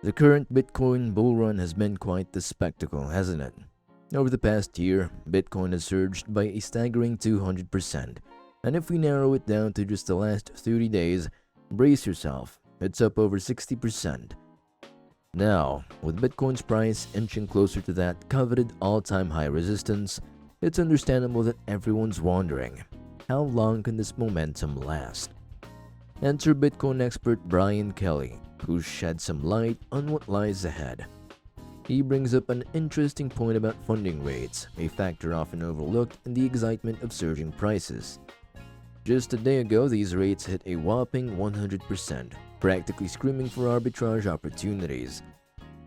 The current Bitcoin bull run has been quite the spectacle, hasn't it? Over the past year, Bitcoin has surged by a staggering 200%. And if we narrow it down to just the last 30 days, brace yourself, it's up over 60%. Now, with Bitcoin's price inching closer to that coveted all-time high resistance, it's understandable that everyone's wondering, how long can this momentum last? Enter Bitcoin expert Brian Kelly, who sheds some light on what lies ahead. He brings up an interesting point about funding rates, a factor often overlooked in the excitement of surging prices. Just a day ago, these rates hit a whopping 100%, practically screaming for arbitrage opportunities.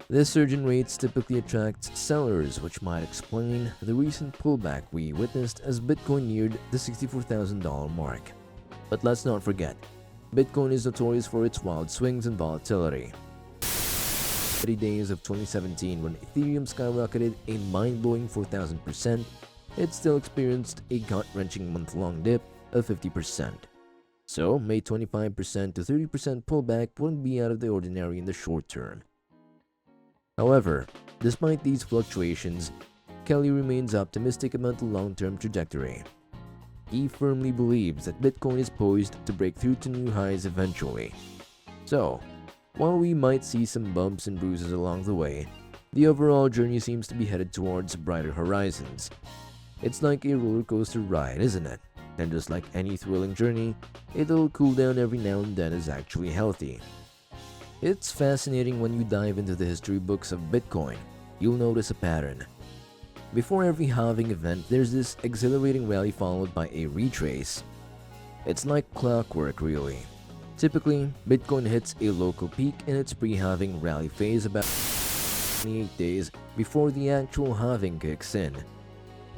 This surge in rates typically attracts sellers, which might explain the recent pullback we witnessed as Bitcoin neared the $64,000 mark. But let's not forget, Bitcoin is notorious for its wild swings and volatility. 30 days of 2017, when Ethereum skyrocketed a mind-blowing 4,000%, it still experienced a gut-wrenching month-long dip of 50%. So, a 25% to 30% pullback wouldn't be out of the ordinary in the short term. However, despite these fluctuations, Kelly remains optimistic about the long-term trajectory. He firmly believes that Bitcoin is poised to break through to new highs eventually. So, while we might see some bumps and bruises along the way, the overall journey seems to be headed towards brighter horizons. It's like a roller coaster ride, isn't it? And just like any thrilling journey, a little cool down every now and then is actually healthy. It's fascinating when you dive into the history books of Bitcoin. You'll notice a pattern. Before every halving event, there's this exhilarating rally followed by a retrace. It's like clockwork, really. Typically, Bitcoin hits a local peak in its pre-halving rally phase about 28 days before the actual halving kicks in.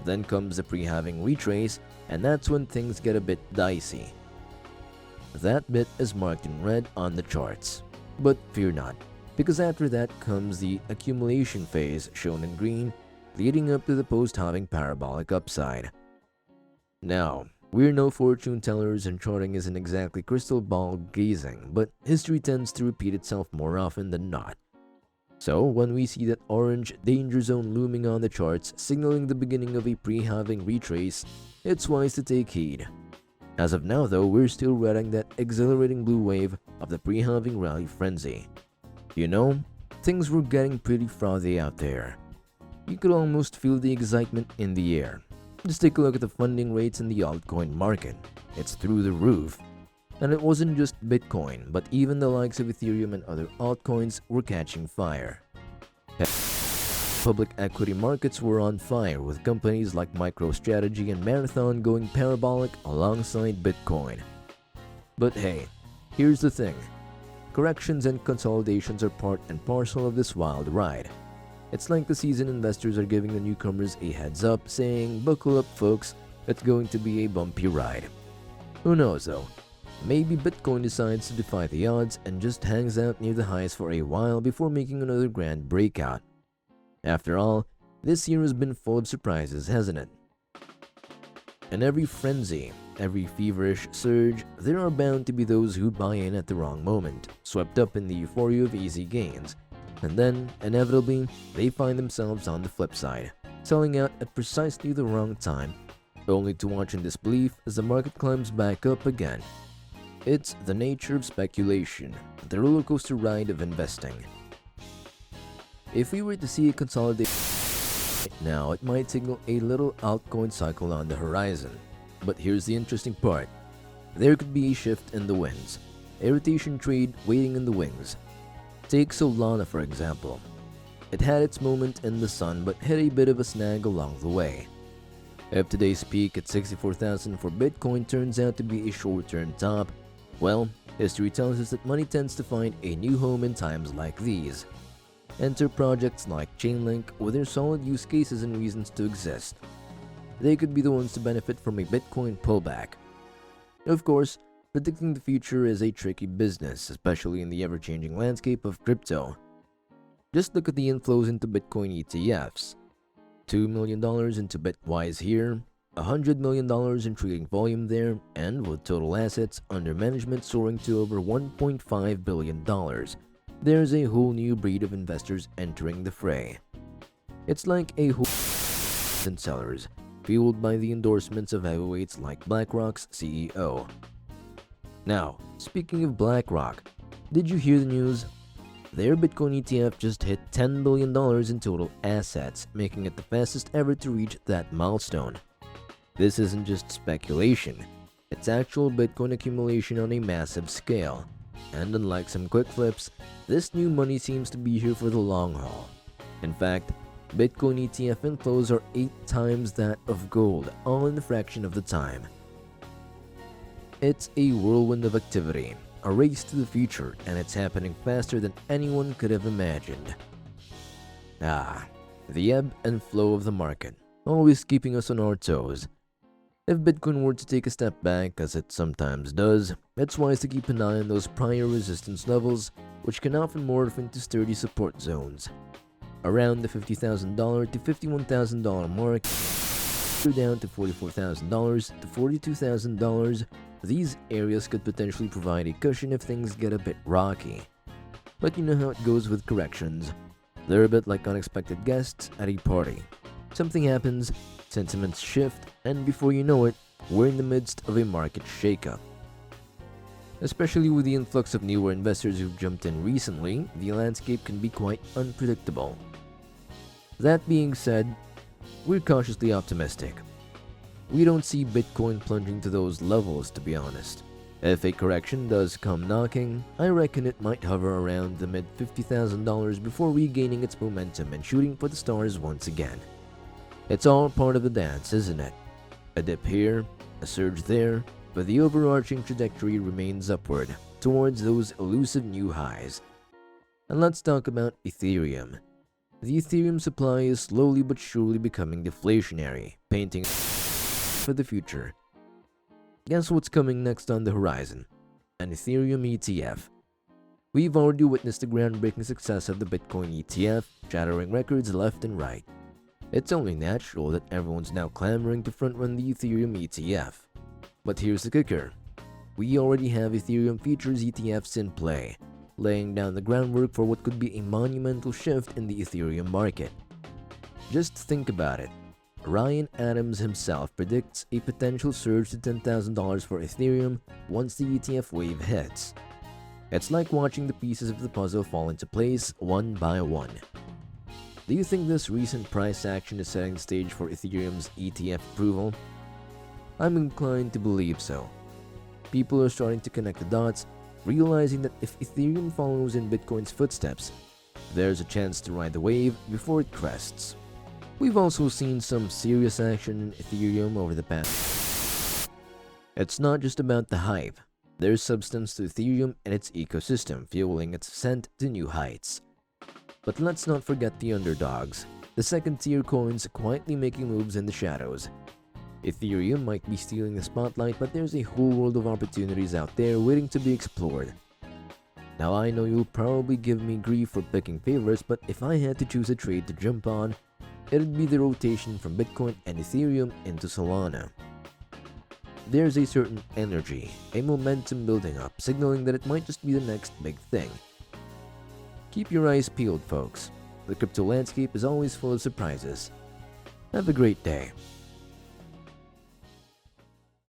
Then comes the pre-halving retrace, and that's when things get a bit dicey. That bit is marked in red on the charts. But fear not, because after that comes the accumulation phase shown in green, leading up to the post-halving parabolic upside. Now, we're no fortune tellers and charting isn't exactly crystal ball gazing, but history tends to repeat itself more often than not. So, when we see that orange danger zone looming on the charts signaling the beginning of a pre-halving retrace, it's wise to take heed. As of now though, we're still riding that exhilarating blue wave of the pre-halving rally frenzy. You know, things were getting pretty frothy out there. You could almost feel the excitement in the air. Just take a look at the funding rates in the altcoin market. It's through the roof. And it wasn't just Bitcoin, but even the likes of Ethereum and other altcoins were catching fire. Public equity markets were on fire, with companies like MicroStrategy and Marathon going parabolic alongside Bitcoin. But hey, here's the thing. Corrections and consolidations are part and parcel of this wild ride. It's like the seasoned investors are giving the newcomers a heads up, saying, buckle up folks, it's going to be a bumpy ride. Who knows though, maybe Bitcoin decides to defy the odds and just hangs out near the highs for a while before making another grand breakout. After all, this year has been full of surprises, hasn't it? In every frenzy, every feverish surge, there are bound to be those who buy in at the wrong moment, swept up in the euphoria of easy gains. And then, inevitably, they find themselves on the flip side, selling out at precisely the wrong time, only to watch in disbelief as the market climbs back up again. It's the nature of speculation, the roller coaster ride of investing. If we were to see a consolidation now, it might signal a little altcoin cycle on the horizon. But here's the interesting part. There could be a shift in the winds, a rotation trade waiting in the wings. Take Solana for example. It had its moment in the sun but hit a bit of a snag along the way. If today's peak at 64,000 for Bitcoin turns out to be a short-term top, well, history tells us that money tends to find a new home in times like these. Enter projects like Chainlink with their solid use cases and reasons to exist. They could be the ones to benefit from a Bitcoin pullback. Of course, predicting the future is a tricky business, especially in the ever-changing landscape of crypto. Just look at the inflows into Bitcoin ETFs. $2 million into Bitwise here, $100 million in trading volume there, and with total assets under management soaring to over $1.5 billion. there's a whole new breed of investors entering the fray. It's like a whole and sellers, fueled by the endorsements of heavyweights like BlackRock's CEO. Now, speaking of BlackRock, did you hear the news? Their Bitcoin ETF just hit $10 billion in total assets, making it the fastest ever to reach that milestone. This isn't just speculation, it's actual Bitcoin accumulation on a massive scale. And unlike some quick flips, this new money seems to be here for the long haul. In fact, Bitcoin ETF inflows are 8 times that of gold, all in a fraction of the time. It's a whirlwind of activity, a race to the future, and it's happening faster than anyone could have imagined. The ebb and flow of the market, always keeping us on our toes. If Bitcoin were to take a step back, as it sometimes does, it's wise to keep an eye on those prior resistance levels, which can often morph into sturdy support zones. Around the $50,000 to $51,000 mark, down to $44,000 to $42,000, these areas could potentially provide a cushion if things get a bit rocky. But you know how it goes with corrections. They're a bit like unexpected guests at a party. Something happens, sentiments shift, and before you know it, we're in the midst of a market shakeup. Especially with the influx of newer investors who've jumped in recently, the landscape can be quite unpredictable. That being said, we're cautiously optimistic. We don't see Bitcoin plunging to those levels, to be honest. If a correction does come knocking, I reckon it might hover around the mid $50,000 before regaining its momentum and shooting for the stars once again. It's all part of the dance, isn't it? A dip here, a surge there, but the overarching trajectory remains upward, towards those elusive new highs. And let's talk about Ethereum. The Ethereum supply is slowly but surely becoming deflationary, painting for the future. Guess what's coming next on the horizon? An Ethereum ETF. We've already witnessed the groundbreaking success of the Bitcoin ETF, shattering records left and right. It's only natural that everyone's now clamoring to front-run the Ethereum ETF. But here's the kicker. We already have Ethereum futures ETFs in play, laying down the groundwork for what could be a monumental shift in the Ethereum market. Just think about it. Ryan Adams himself predicts a potential surge to $10,000 for Ethereum once the ETF wave hits. It's like watching the pieces of the puzzle fall into place one by one. Do you think this recent price action is setting the stage for Ethereum's ETF approval? I'm inclined to believe so. People are starting to connect the dots, realizing that if Ethereum follows in Bitcoin's footsteps, there's a chance to ride the wave before it crests. We've also seen some serious action in Ethereum over the past. It's not just about the hype. There's substance to Ethereum and its ecosystem, fueling its ascent to new heights. But let's not forget the underdogs, the second-tier coins quietly making moves in the shadows. Ethereum might be stealing the spotlight, but there's a whole world of opportunities out there waiting to be explored. Now I know you'll probably give me grief for picking favorites, but if I had to choose a trade to jump on, it'd be the rotation from Bitcoin and Ethereum into Solana. There's a certain energy, a momentum building up, signaling that it might just be the next big thing. Keep your eyes peeled, folks. The crypto landscape is always full of surprises. Have a great day.